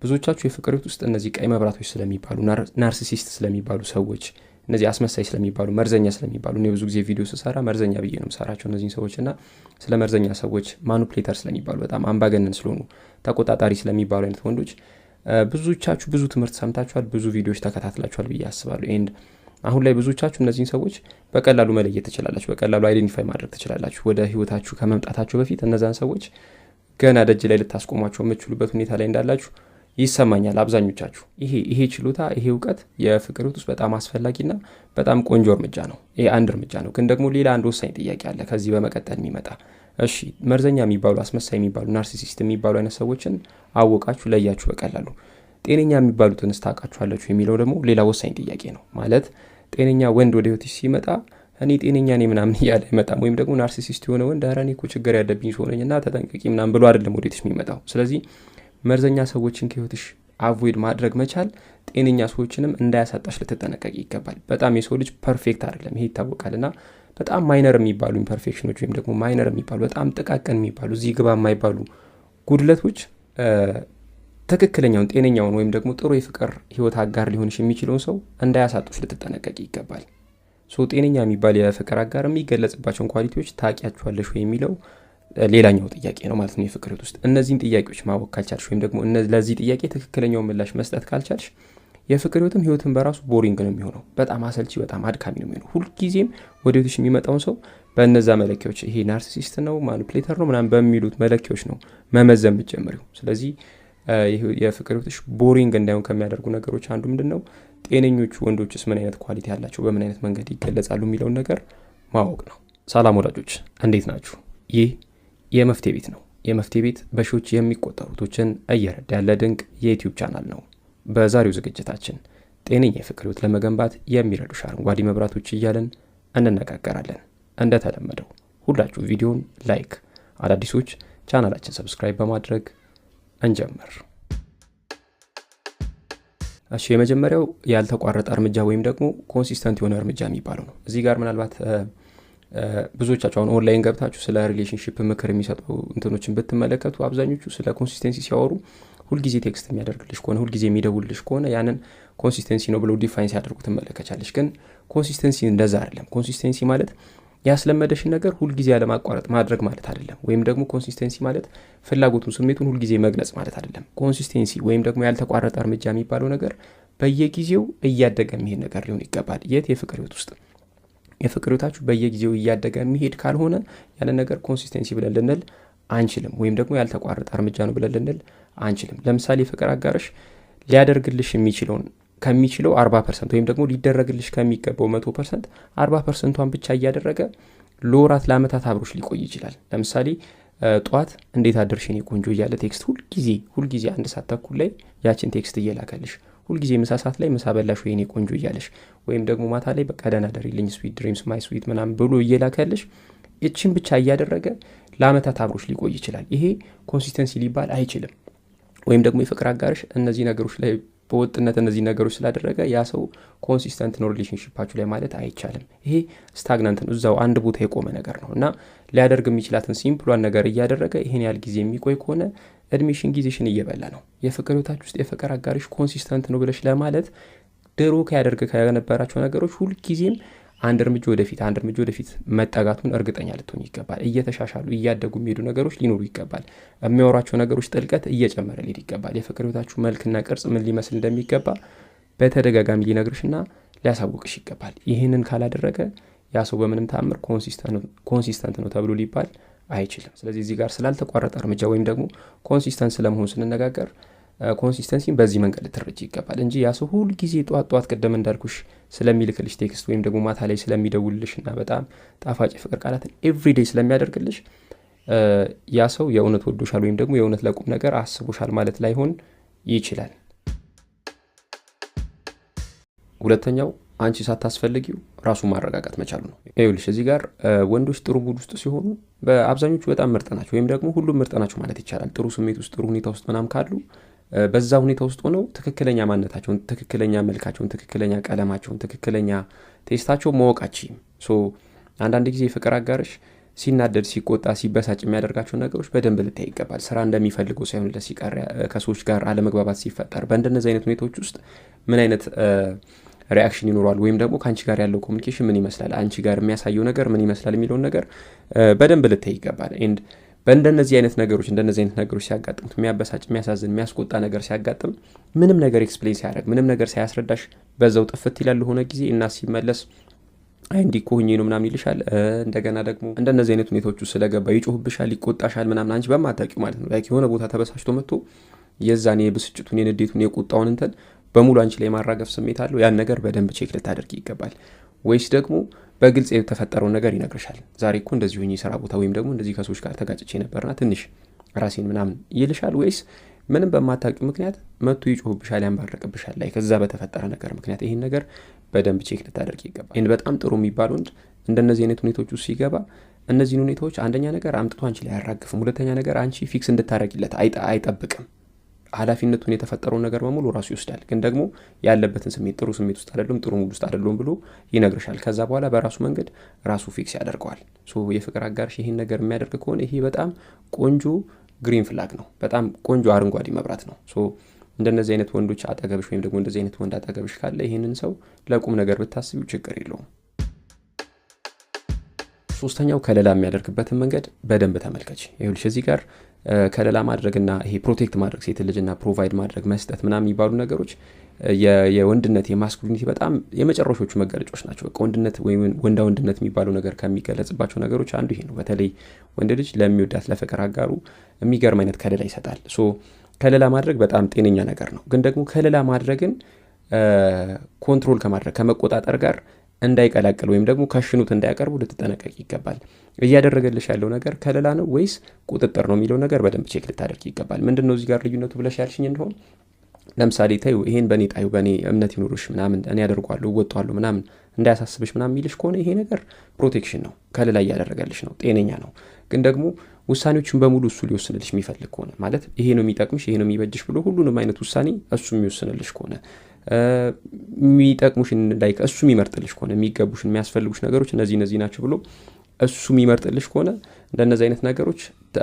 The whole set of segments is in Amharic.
ብዙዎቻችሁ የፍቅር ህይወት ውስጥ እነዚህ ቀይ መብራቶች ስለሚባሉ ናርሲሲስት ስለሚባሉ ሰዎች እነዚህ አስመሳይ ስለሚባሉ መርዘኛ ስለሚባሉ እኔ ብዙ ጊዜ ቪዲዮ ስሰራ መርዘኛ ብዬ ነው የምሰራቸው እነዚህን ሰዎች እና ስለ መርዘኛ ሰዎች ማኑፕሌተር ስለሚባሉ በጣም አምባገነን ስለሆኑ ተቆጣጣሪ ስለሚባሉ አይነት ወንዶች ብዙዎቻችሁ ብዙ ትምህርት ሰምታችኋል፣ ብዙ ቪዲዮዎች ተከታትላችኋል ብዬ አስባለሁ። ኤንድ አሁን ላይ ብዙዎቻችሁ እነዚህን ሰዎች በቀላሉ መለየት ትችላላችሁ፣ በቀላሉ አይዴንቲፋይ ማድረግ ትችላላችሁ። ወደ ህይወታችሁ ከመምጣታችሁ በፊት እነዛን ሰዎች ገና ደጅ ላይ ልታስቆሟቸው የምትችሉበት ሁኔታ ላይ እንዳላችሁ ይሰማኛል። አብዛኞቻችሁ ይሄ ችሎታ ይሄ እውቀት የፍቅር ህይወት ውስጥ በጣም አስፈላጊና በጣም ቆንጆ እርምጃ ነው። ይሄ አንድ እርምጃ ነው። ግን ደግሞ ሌላ አንድ ወሳኝ ጥያቄ አለ ከዚህ በመቀጠል የሚመጣ። እሺ መርዘኛ የሚባሉ አስመሳይ የሚባሉ ናርሲሲስት የሚባሉ አይነት ሰዎችን አወቃችሁ፣ ለያችሁ በቀላሉ ጤነኛ የሚባሉትን ታውቃችኋላችሁ የሚለው ደግሞ ሌላ ወሳኝ ጥያቄ ነው። ማለት ጤነኛ ወንድ ወደ ህይወትሽ ሲመጣ እኔ ጤነኛ ነኝ ምናምን እያለ አይመጣም። ወይም ደግሞ ናርሲሲስት የሆነ ወንድ ኧረ እኔ እኮ ችግር ያለብኝ ሰው ነኝና ተጠንቀቂ ምናምን ብሎ አይደለም ወደ ህይወትሽ የሚመጣው። ስለዚህ መርዘኛ ሰዎችን ከህይወትሽ አቮይድ ማድረግ መቻል ጤነኛ ሰዎችንም እንዳያሳጣሽ ልትጠነቀቂ ይገባል። በጣም የሰው ልጅ ፐርፌክት አይደለም፣ ይሄ ይታወቃልና በጣም ማይነር የሚባሉ ኢምፐርፌክሽኖች ወይም ደግሞ ማይነር የሚባሉ በጣም ጥቃቅን የሚባሉ እዚህ ግባ የማይባሉ ጉድለቶች ትክክለኛውን ጤነኛውን ወይም ደግሞ ጥሩ የፍቅር ህይወት አጋር ሊሆንሽ የሚችለውን ሰው እንዳያሳጡሽ ልትጠነቀቂ ይገባል። ጤነኛ የሚባል የፍቅር አጋር የሚገለጽባቸውን ኳሊቲዎች ታውቂያቸዋለሽ ወይ የሚለው ሌላኛው ጥያቄ ነው ማለት ነው። የፍቅር ህይወት ውስጥ እነዚህን ጥያቄዎች ማወቅ ካልቻልሽ ወይም ደግሞ ለዚህ ጥያቄ ትክክለኛውን ምላሽ መስጠት ካልቻልሽ የፍቅር ህይወትን በራሱ ቦሪንግ ነው የሚሆነው። በጣም አሰልቺ፣ በጣም አድካሚ ነው የሚሆነው። ሁልጊዜም ወደ ህይወትሽ የሚመጣውን ሰው በእነዛ መለኪያዎች ይሄ ናርሲሲስት ነው ማኒፕሌተር ነው ምናምን በሚሉት መለኪያዎች ነው መመዘን ብትጀምሪው። ስለዚህ የፍቅር ህይወትሽ ቦሪንግ እንዳይሆን ከሚያደርጉ ነገሮች አንዱ ምንድን ነው? ጤነኞቹ ወንዶችስ ምን አይነት ኳሊቲ ያላቸው፣ በምን አይነት መንገድ ይገለጻሉ የሚለውን ነገር ማወቅ ነው። ሰላም ወዳጆች፣ እንዴት ናችሁ? ይህ የመፍትሄ ቤት ነው። የመፍትሄ ቤት በሺዎች የሚቆጠሩቶችን እየረዳ ያለ ድንቅ የዩቲዩብ ቻናል ነው። በዛሬው ዝግጅታችን ጤነኛ የፍቅር ህይወት ለመገንባት የሚረዱ አረንጓዴ መብራቶች እያለን እንነጋገራለን። እንደተለመደው ሁላችሁ ቪዲዮን ላይክ፣ አዳዲሶች ቻናላችን ሰብስክራይብ በማድረግ እንጀምር። እሺ፣ የመጀመሪያው ያልተቋረጠ እርምጃ ወይም ደግሞ ኮንሲስተንት የሆነ እርምጃ የሚባለው ነው። እዚህ ጋር ምናልባት ብዙዎቻችሁ አሁን ኦንላይን ገብታችሁ ስለ ሪሌሽንሺፕ ምክር የሚሰጡ እንትኖችን ብትመለከቱ አብዛኞቹ ስለ ኮንሲስተንሲ ሲያወሩ ሁልጊዜ ቴክስት የሚያደርግልሽ ከሆነ ሁልጊዜ የሚደውልልሽ ከሆነ ያንን ኮንሲስተንሲ ነው ብለው ዲፋይን ሲያደርጉ ትመለከቻለሽ። ግን ኮንሲስተንሲ እንደዛ አይደለም። ኮንሲስተንሲ ማለት ያስለመደሽን ነገር ሁልጊዜ ያለማቋረጥ ማድረግ ማለት አይደለም። ወይም ደግሞ ኮንሲስተንሲ ማለት ፍላጎቱን፣ ስሜቱን ሁልጊዜ መግለጽ ማለት አይደለም። ኮንሲስተንሲ ወይም ደግሞ ያልተቋረጠ እርምጃ የሚባለው ነገር በየጊዜው እያደገ የሚሄድ ነገር ሊሆን ይገባል። የት? የፍቅር ህይወት ውስጥ። የፍቅር ህይወታችሁ በየጊዜው እያደገ የሚሄድ ካልሆነ ያንን ነገር ኮንሲስተንሲ ብለን ልንል አንችልም። ወይም ደግሞ ያልተቋረጠ እርምጃ ነው ብለን ልንል አንችልም። ለምሳሌ የፍቅር አጋርሽ ሊያደርግልሽ ከሚችለው 40% ወይም ደግሞ ሊደረግልሽ ከሚገባው 100% 40%ን ብቻ እያደረገ ለወራት ለአመታት አብሮሽ ሊቆይ ይችላል። ለምሳሌ ጧት እንዴት አደርሽ የኔ ቆንጆ እያለ ቴክስት ሁልጊዜ 1 ሰዓት ተኩል ላይ ያችን ቴክስት እየላከልሽ፣ ሁልጊዜ ምሳ ሰዓት ላይ ምሳ በላሽ የኔ ቆንጆ እያለሽ፣ ወይም ደግሞ ማታ ላይ በቃ ደህና ደሪልኝ ስዊት ድሪምስ ማይ ስዊት ምናምን ብሎ እየላከልሽ እቺን ብቻ እያደረገ ለአመታት አብሮሽ ሊቆይ ይችላል። ይሄ ኮንሲስተንሲ ሊባል አይችልም። ወይም ደግሞ የፍቅር አጋርሽ እነዚህ ነገሮች ላይ በወጥነት እነዚህ ነገሮች ስላደረገ ያ ሰው ኮንሲስተንት ነው ሪሌሽንሺፓችሁ ላይ ማለት አይቻልም። ይሄ ስታግናንት ነው፣ እዛው አንድ ቦታ የቆመ ነገር ነው እና ሊያደርግ የሚችላትን ሲምፕሏን ነገር እያደረገ ይሄን ያህል ጊዜ የሚቆይ ከሆነ እድሜሽን ጊዜሽን እየበላ ነው። የፍቅር ህይወታችሁ ውስጥ የፍቅር አጋርሽ ኮንሲስተንት ነው ብለሽ ለማለት ድሮ ከነበራቸው ነገሮች ሁልጊዜም አንድ እርምጃ ወደፊት መጠጋቱን እርግጠኛ ልትሆን ይገባል። እየተሻሻሉ እያደጉ የሚሄዱ ነገሮች ሊኖሩ ይገባል። የሚያወራቸው ነገሮች ጥልቀት እየጨመረ ሊሄድ ይገባል። የፍቅር ህይወታችሁ መልክና ቅርጽ ምን ሊመስል እንደሚገባ በተደጋጋሚ ሊነግርሽና ሊያሳውቅሽ ይገባል። ይህንን ካላደረገ ያ ሰው በምንም ተአምር ኮንሲስተንት ነው ተብሎ ሊባል አይችልም። ስለዚህ እዚህ ጋር ስላልተቋረጠ እርምጃ ወይም ደግሞ ኮንሲስተንት ስለመሆን ስንነጋገር ኮንሲስተንሲን በዚህ መንገድ ልትረጂ ይገባል እንጂ ያ ሰው ሁል ጊዜ ጧት ቀደም እንዳልኩሽ ስለሚልክልሽ ቴክስት ወይም ደግሞ ማታ ላይ ስለሚደውልልሽ እና በጣም ጣፋጭ ፍቅር ቃላትን ኤቭሪዴይ ስለሚያደርግልሽ ያ ሰው የእውነት ወዶሻል ወይም ደግሞ የእውነት ለቁም ነገር አስቦሻል ማለት ላይሆን ይችላል። ሁለተኛው አንቺ ሳታስፈልጊው ራሱን ማረጋጋት መቻሉ ነው። ይኸውልሽ እዚህ ጋር ወንዶች ጥሩ ሙድ ውስጥ ሲሆኑ በአብዛኞቹ በጣም ምርጥ ናቸው፣ ወይም ደግሞ ሁሉም ምርጥ ናቸው ማለት ይቻላል። ጥሩ ስሜት ውስጥ ጥሩ ሁኔታ ውስጥ ምናምን ካሉ በዛ ሁኔታ ውስጥ ሆነው ትክክለኛ ማንነታቸውን፣ ትክክለኛ መልካቸውን፣ ትክክለኛ ቀለማቸውን፣ ትክክለኛ ቴስታቸውን ማወቃችም። አንዳንድ ጊዜ የፍቅር አጋርሽ ሲናደድ፣ ሲቆጣ፣ ሲበሳጭ የሚያደርጋቸው ነገሮች በደንብ ልታይ ይገባል። ስራ እንደሚፈልገው ሳይሆንለት ሲቀር፣ ከሰዎች ጋር አለመግባባት ሲፈጠር፣ በእንደነዚህ አይነት ሁኔታዎች ውስጥ ምን አይነት ሪያክሽን ይኖረዋል ወይም ደግሞ ከአንቺ ጋር ያለው ኮሚኒኬሽን ምን ይመስላል፣ አንቺ ጋር የሚያሳየው ነገር ምን ይመስላል የሚለውን ነገር በደንብ ልታይ ይገባል። ኤንድ በእንደነዚህ አይነት ነገሮች ሲያጋጥሙት የሚያበሳጭ፣ የሚያሳዝን፣ የሚያስቆጣ ነገር ሲያጋጥም ምንም ነገር ኤክስፕሌን ሲያደርግ ምንም ነገር ሳያስረዳሽ በዛው ጥፍት ይላል ለሆነ ጊዜ እና ሲመለስ እንዲህ እኮ ሆኜ ነው ምናምን ይልሻል። እንደገና ደግሞ እንደነዚህ አይነት ሁኔታዎቹ ስለገባ ይጮህብሻል፣ ይቆጣሻል ምናምን አንቺ በማታውቂው ማለት ነው። ላይክ የሆነ ቦታ ተበሳጭቶ መጥቶ የዛን የብስጭቱን፣ የንዴቱን፣ የቁጣውን እንትን በሙሉ አንቺ ላይ ማራገፍ ስሜት አለው። ያን ነገር በደንብ ቼክ ልታደርጊ ይገባል። ወይስ ደግሞ በግልጽ የተፈጠረውን ነገር ይነግርሻል። ዛሬ እኮ እንደዚህ ሆኜ ስራ ቦታ ወይም ደግሞ እንደዚህ ከሰዎች ጋር ተጋጭቼ ነበርና ትንሽ ራሴን ምናምን ይልሻል። ወይስ ምንም በማታውቂው ምክንያት መጥቶ ይጮህብሻል፣ ያንባረቅብሻል ላይ ከዛ በተፈጠረ ነገር ምክንያት ይህን ነገር በደንብ ቼክ ልታደርግ ይገባል። ይህን በጣም ጥሩ የሚባል ወንድ እንደነዚህ አይነት ሁኔታዎች ውስጥ ሲገባ እነዚህን ሁኔታዎች አንደኛ ነገር አምጥቶ አንቺ ላይ አያራግፍም። ሁለተኛ ነገር አንቺ ፊክስ እንድታደርጊለት አይጠብቅም። ኃላፊነቱን የተፈጠረውን ነገር በሙሉ ራሱ ይወስዳል። ግን ደግሞ ያለበትን ስሜት ጥሩ ስሜት ውስጥ አይደለም፣ ጥሩ ሙድ ውስጥ አይደለም ብሎ ይነግርሻል። ከዛ በኋላ በራሱ መንገድ ራሱ ፊክስ ያደርገዋል። የፍቅር አጋርሽ ይህን ነገር የሚያደርግ ከሆነ ይሄ በጣም ቆንጆ ግሪን ፍላግ ነው። በጣም ቆንጆ አረንጓዴ መብራት ነው። እንደነዚህ አይነት ወንዶች አጠገብሽ ወይም ደግሞ እንደዚህ አይነት ወንድ አጠገብሽ ካለ ይህንን ሰው ለቁም ነገር ብታስቢው ችግር የለውም። ሶስተኛው ከለላ የሚያደርግበትን መንገድ በደንብ ተመልከች። ይኸውልሽ እዚህ ጋር ከለላ ማድረግና ይሄ ፕሮቴክት ማድረግ ሴት ልጅና ፕሮቫይድ ማድረግ መስጠት ምናምን የሚባሉ ነገሮች የወንድነት የማስኩሊኒቲ በጣም የመጨረሻዎቹ መገለጫዎች ናቸው። ወንድነት ወይም ወንዳ ወንድነት የሚባለው ነገር ከሚገለጽባቸው ነገሮች አንዱ ይሄ ነው። በተለይ ወንድ ልጅ ለሚወዳት ለፍቅር አጋሩ የሚገርም አይነት ከለላ ይሰጣል። ከለላ ማድረግ በጣም ጤነኛ ነገር ነው። ግን ደግሞ ከለላ ማድረግን ኮንትሮል ከማድረግ ከመቆጣጠር ጋር እንዳይቀላቅል ወይም ደግሞ ከሽኑት እንዳያቀርቡ ልትጠነቀቅ ይገባል። እያደረገልሽ ያለው ነገር ከለላ ነው ወይስ ቁጥጥር ነው የሚለው ነገር በደንብ ቼክ ልታደርግ ይገባል። ምንድን ነው እዚህ ጋር ልዩነቱ ብለሽ ያልሽኝ እንደሆን ለምሳሌ ታዩ ይሄን በእኔ ጣዩ በእኔ እምነት ይኑርሽ ምናምን እኔ ያደርጓለሁ እወጣዋለሁ ምናምን እንዳያሳስብሽ ምናምን የሚልሽ ከሆነ ይሄ ነገር ፕሮቴክሽን ነው፣ ከለላ እያደረገልሽ ነው፣ ጤነኛ ነው። ግን ደግሞ ውሳኔዎችን በሙሉ እሱ ሊወስንልሽ የሚፈልግ ከሆነ ማለት ይሄ ነው የሚጠቅምሽ ይሄ ነው የሚበጅሽ ብሎ ሁሉንም አይነት ውሳኔ እሱ የሚወስንልሽ ከሆነ የሚጠቅሙሽን ላይክ እሱ የሚመርጥልሽ ከሆነ የሚገቡሽን የሚያስፈልጉሽ ነገሮች እነዚህ ናቸው ብሎ እሱ የሚመርጥልሽ ከሆነ እንደነዚህ አይነት ነገሮች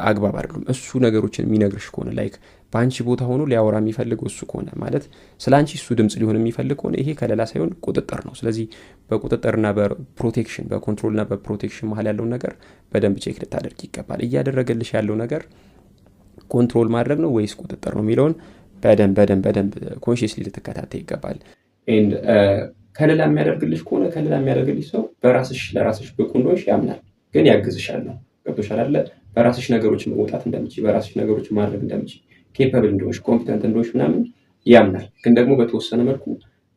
አግባብ አይደሉም። እሱ ነገሮችን የሚነግርሽ ከሆነ ላይክ በአንቺ ቦታ ሆኖ ሊያወራ የሚፈልገው እሱ ከሆነ ማለት ስለ አንቺ እሱ ድምጽ ሊሆን የሚፈልግ ከሆነ ይሄ ከለላ ሳይሆን ቁጥጥር ነው። ስለዚህ በቁጥጥርና በፕሮቴክሽን በኮንትሮልና በፕሮቴክሽን መሀል ያለውን ነገር በደንብ ቼክ ልታደርግ ይገባል። እያደረገልሽ ያለው ነገር ኮንትሮል ማድረግ ነው ወይስ ቁጥጥር ነው የሚለውን በደንብ ኮንሽስሊ ልትከታተይ ይገባል። ኤንድ ከለላ የሚያደርግልሽ ከሆነ ከለላ የሚያደርግልሽ ሰው ለራስሽ ብቁ እንደሆንሽ ያምናል፣ ግን ያግዝሻል ነው። ገብቶሻል አይደለ? በራስሽ ነገሮችን መውጣት እንደምችል፣ በራስሽ ነገሮችን ማድረግ እንደምችል፣ ኬፓብል እንደሆንሽ፣ ኮምፒተንት እንደሆንሽ ምናምን ያምናል። ግን ደግሞ በተወሰነ መልኩ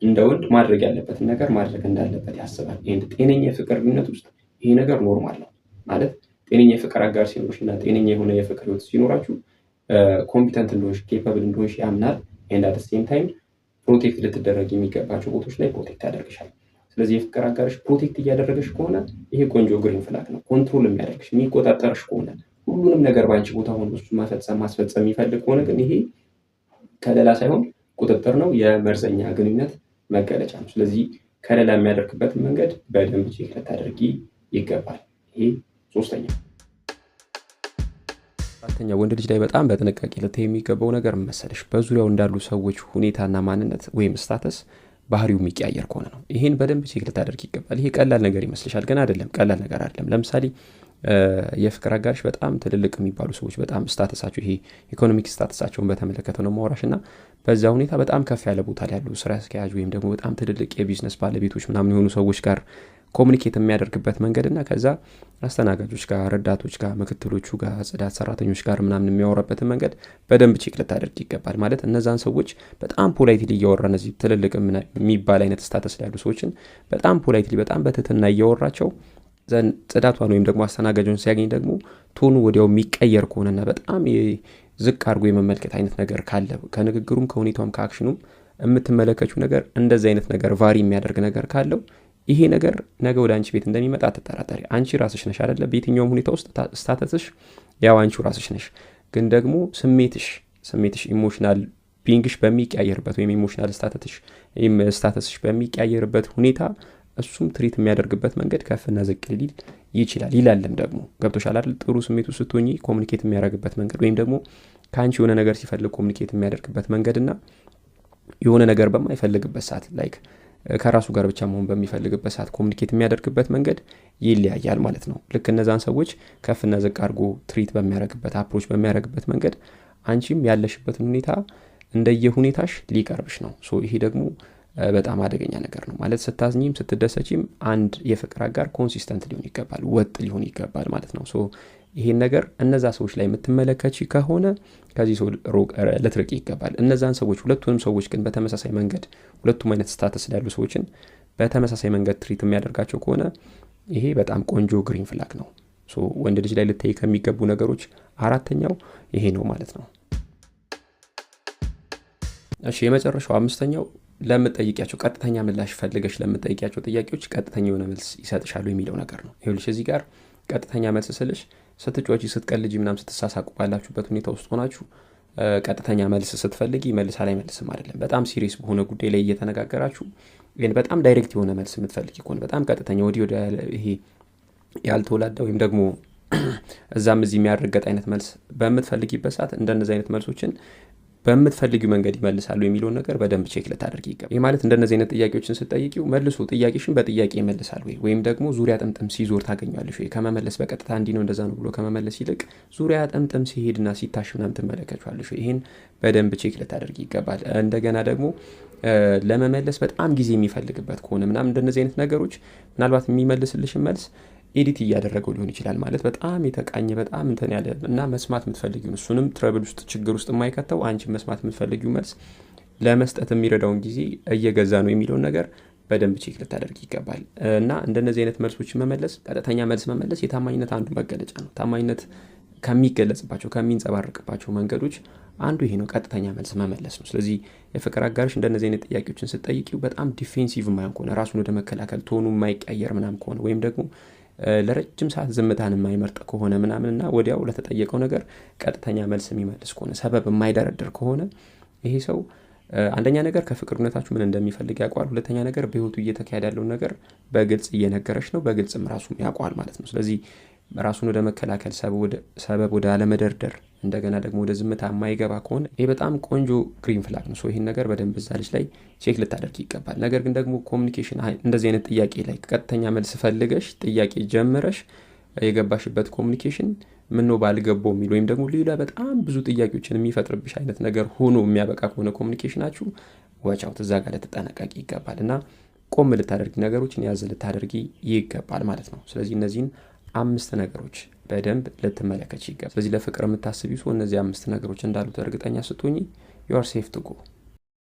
እንደ ወንድ ማድረግ ያለበትን ነገር ማድረግ እንዳለበት ያስባል። ኤንድ ጤነኛ የፍቅር ግንኙነት ውስጥ ይሄ ነገር ኖርማል ነው ማለት ጤነኛ የፍቅር አጋር ሲኖርሽ እና ጤነኛ የሆነ የፍቅር ህይወት ሲኖራችሁ ኮምፒተንት እንደሆንሽ ኬፓብል እንደሆንሽ ያምናል። ኤንድ አት ሴም ታይም ፕሮቴክት ልትደረግ የሚገባቸው ቦታዎች ላይ ፕሮቴክት ያደርግሻል። ስለዚህ የፍቅር አጋርሽ ፕሮቴክት እያደረገሽ ከሆነ ይሄ ቆንጆ ግሪን ፍላግ ነው። ኮንትሮል የሚያደርግሽ የሚቆጣጠርሽ ከሆነ ሁሉንም ነገር በአንቺ ቦታ ሆኖ እሱ ማስፈጸም የሚፈልግ ከሆነ ግን ይሄ ከለላ ሳይሆን ቁጥጥር ነው፣ የመርዘኛ ግንኙነት መገለጫ ነው። ስለዚህ ከለላ የሚያደርግበትን መንገድ በደንብ ቼክ ልታደርጊ ይገባል። ይሄ ሶስተኛ። አራተኛ ወንድ ልጅ ላይ በጣም በጥንቃቄ ልታይ የሚገባው ነገር መሰለሽ በዙሪያው እንዳሉ ሰዎች ሁኔታና ማንነት ወይም ስታተስ ባህሪው የሚቀያየር ከሆነ ነው። ይሄን በደንብ ቼክ ልታደርግ ይገባል። ይሄ ቀላል ነገር ይመስልሻል፣ ግን አይደለም፣ ቀላል ነገር አይደለም። ለምሳሌ የፍቅር አጋርሽ በጣም ትልልቅ የሚባሉ ሰዎች በጣም ስታተሳቸው ይሄ ኢኮኖሚክ ስታተሳቸውን በተመለከተ ነው ማውራሽ እና በዛ ሁኔታ በጣም ከፍ ያለ ቦታ ላይ ያሉ ስራ አስኪያጅ ወይም ደግሞ በጣም ትልልቅ የቢዝነስ ባለቤቶች ምናምን የሆኑ ሰዎች ጋር ኮሚኒኬት የሚያደርግበት መንገድና ከዛ አስተናጋጆች ጋር፣ ረዳቶች ጋር፣ ምክትሎቹ ጋር፣ ጽዳት ሰራተኞች ጋር ምናምን የሚያወራበትን መንገድ በደንብ ቼክ ልታደርግ ይገባል። ማለት እነዛን ሰዎች በጣም ፖላይትሊ እያወራ እነዚህ ትልልቅ የሚባል አይነት ስታተስ ላይ ያሉ ሰዎችን በጣም ፖላይትሊ በጣም በትህትና እያወራቸው ዘንድ ጽዳቷን ወይም ደግሞ አስተናጋጁን ሲያገኝ ደግሞ ቶኑ ወዲያው የሚቀየር ከሆነና በጣም ዝቅ አድርጎ የመመልከት አይነት ነገር ካለ ከንግግሩም ከሁኔታውም ከአክሽኑም የምትመለከቹ ነገር እንደዚህ አይነት ነገር ቫሪ የሚያደርግ ነገር ካለው ይሄ ነገር ነገ ወደ አንቺ ቤት እንደሚመጣ አትጠራጠሪ። አንቺ ራስሽ ነሽ አይደለ? በየትኛውም ሁኔታ ውስጥ ስታተስሽ ያው አንቺው ራስሽ ነሽ። ግን ደግሞ ስሜትሽ ኢሞሽናል ቢንግሽ በሚቀያየርበት ወይም ኢሞሽናል ስታተስሽ በሚቀያየርበት ሁኔታ እሱም ትሪት የሚያደርግበት መንገድ ከፍና ዝቅ ሊል ይችላል። ይላልም ደግሞ ገብቶሻል አይደል? ጥሩ ስሜቱ ስትሆኚ ኮሚኒኬት የሚያደርግበት መንገድ ወይም ደግሞ ከአንቺ የሆነ ነገር ሲፈልግ ኮሚኒኬት የሚያደርግበት መንገድና የሆነ ነገር በማይፈልግበት ሰዓት ላይክ ከራሱ ጋር ብቻ መሆን በሚፈልግበት ሰዓት ኮሚኒኬት የሚያደርግበት መንገድ ይለያያል ማለት ነው። ልክ እነዛን ሰዎች ከፍና ዝቅ አድርጎ ትሪት በሚያደርግበት አፕሮች በሚያደርግበት መንገድ አንቺም ያለሽበትን ሁኔታ እንደየሁኔታሽ ሊቀርብሽ ነው። ይሄ ደግሞ በጣም አደገኛ ነገር ነው ማለት ስታዝኚም ስትደሰቺም አንድ የፍቅር አጋር ኮንሲስተንት ሊሆን ይገባል፣ ወጥ ሊሆን ይገባል ማለት ነው። ይሄን ነገር እነዛ ሰዎች ላይ የምትመለከቺ ከሆነ ከዚህ ሰው ልትርቂ ይገባል። እነዛን ሰዎች ሁለቱንም ሰዎች ግን በተመሳሳይ መንገድ ሁለቱም አይነት ስታተስ ያሉ ሰዎችን በተመሳሳይ መንገድ ትሪት የሚያደርጋቸው ከሆነ ይሄ በጣም ቆንጆ ግሪን ፍላግ ነው። ወንድ ልጅ ላይ ልታይ ከሚገቡ ነገሮች አራተኛው ይሄ ነው ማለት ነው። እሺ የመጨረሻው አምስተኛው ለምትጠይቂያቸው ቀጥተኛ ምላሽ ፈልገሽ ለምትጠይቂያቸው ጥያቄዎች ቀጥተኛ የሆነ መልስ ይሰጥሻሉ የሚለው ነገር ነው። ይኸውልሽ እዚህ ጋር ቀጥተኛ መልስ ስልሽ ስትጮቺ ስትቀልጂ ምናምን ስትሳሳቁ ባላችሁበት ሁኔታ ውስጥ ሆናችሁ ቀጥተኛ መልስ ስትፈልጊ መልስ ላይ መልስም አይደለም። በጣም ሲሪየስ በሆነ ጉዳይ ላይ እየተነጋገራችሁ ግን በጣም ዳይሬክት የሆነ መልስ የምትፈልጊ ከሆነ በጣም ቀጥተኛ ወደ ይሄ ያልተወላዳ ወይም ደግሞ እዛም እዚህ የሚያደርገጥ አይነት መልስ በምትፈልጊበት ሰዓት እንደነዚህ አይነት መልሶችን በምትፈልጊው መንገድ ይመልሳሉ የሚለውን ነገር በደንብ ቼክ ልታደርጊ ይገባል። ይህ ማለት እንደነዚህ አይነት ጥያቄዎችን ስትጠይቂው መልሶ ጥያቄሽን በጥያቄ ይመልሳል ወይም ደግሞ ዙሪያ ጥምጥም ሲዞር ታገኛለሽ ወይ ከመመለስ በቀጥታ እንዲህ ነው እንደዛ ነው ብሎ ከመመለስ ይልቅ ዙሪያ ጥምጥም ሲሄድና ሲታሽ ምናምን ትመለከቻለሽ። ይሄን በደንብ ቼክ ልታደርጊ ይገባል። እንደገና ደግሞ ለመመለስ በጣም ጊዜ የሚፈልግበት ከሆነ ምናምን እንደነዚህ አይነት ነገሮች ምናልባት የሚመልስልሽን መልስ ኤዲት እያደረገው ሊሆን ይችላል ማለት በጣም የተቃኘ በጣም እንትን ያለ እና መስማት የምትፈልጊው እሱንም ትረብል ውስጥ ችግር ውስጥ የማይከተው አንቺ መስማት የምትፈልጊው መልስ ለመስጠት የሚረዳውን ጊዜ እየገዛ ነው የሚለውን ነገር በደንብ ቼክ ልታደርጊ ይገባል። እና እንደነዚህ አይነት መልሶች መመለስ ቀጥተኛ መልስ መመለስ የታማኝነት አንዱ መገለጫ ነው። ታማኝነት ከሚገለጽባቸው ከሚንጸባረቅባቸው መንገዶች አንዱ ይሄ ነው፣ ቀጥተኛ መልስ መመለስ ነው። ስለዚህ የፍቅር አጋርሽ እንደነዚህ አይነት ጥያቄዎችን ስትጠይቂው በጣም ዲፌንሲቭ የማይሆን ከሆነ ራሱን ወደ መከላከል ቶኑ የማይቀየር ምናምን ከሆነ ወይም ደግሞ ለረጅም ሰዓት ዝምታን የማይመርጥ ከሆነ ምናምንና ወዲያው ለተጠየቀው ነገር ቀጥተኛ መልስ የሚመልስ ከሆነ ሰበብ የማይደረድር ከሆነ ይሄ ሰው አንደኛ ነገር ከፍቅር ግንኙነታችሁ ምን እንደሚፈልግ ያውቋል። ሁለተኛ ነገር በህይወቱ እየተካሄደ ያለውን ነገር በግልጽ እየነገረሽ ነው፣ በግልጽም ራሱም ያውቋል ማለት ነው። ስለዚህ ራሱን ወደ መከላከል ሰበብ ወደ አለመደርደር እንደገና ደግሞ ወደ ዝምታ የማይገባ ከሆነ ይሄ በጣም ቆንጆ ግሪን ፍላግ ነው። ይህን ነገር በደንብ እዛ ልጅ ላይ ቼክ ልታደርግ ይገባል። ነገር ግን ደግሞ ኮሚኒኬሽን እንደዚህ አይነት ጥያቄ ላይ ቀጥተኛ መልስ ፈልገሽ ጥያቄ ጀምረሽ የገባሽበት ኮሚኒኬሽን ምነው ባልገባው የሚል ወይም ደግሞ ሌላ በጣም ብዙ ጥያቄዎችን የሚፈጥርብሽ አይነት ነገር ሆኖ የሚያበቃ ከሆነ ኮሚኒኬሽናችሁ ወጫው እዛ ጋር ልትጠነቀቂ ይገባል እና ቆም ልታደርጊ ነገሮችን ያዝ ልታደርጊ ይገባል ማለት ነው። ስለዚህ እነዚህን 5 ነገሮች በደንብ ልትመለከች ይገባል። ስለዚህ ለፍቅር የምታስቢው ሰው እነዚህ 5 ነገሮች እንዳሉት እርግጠኛ ስትሆኚ you are safe to go።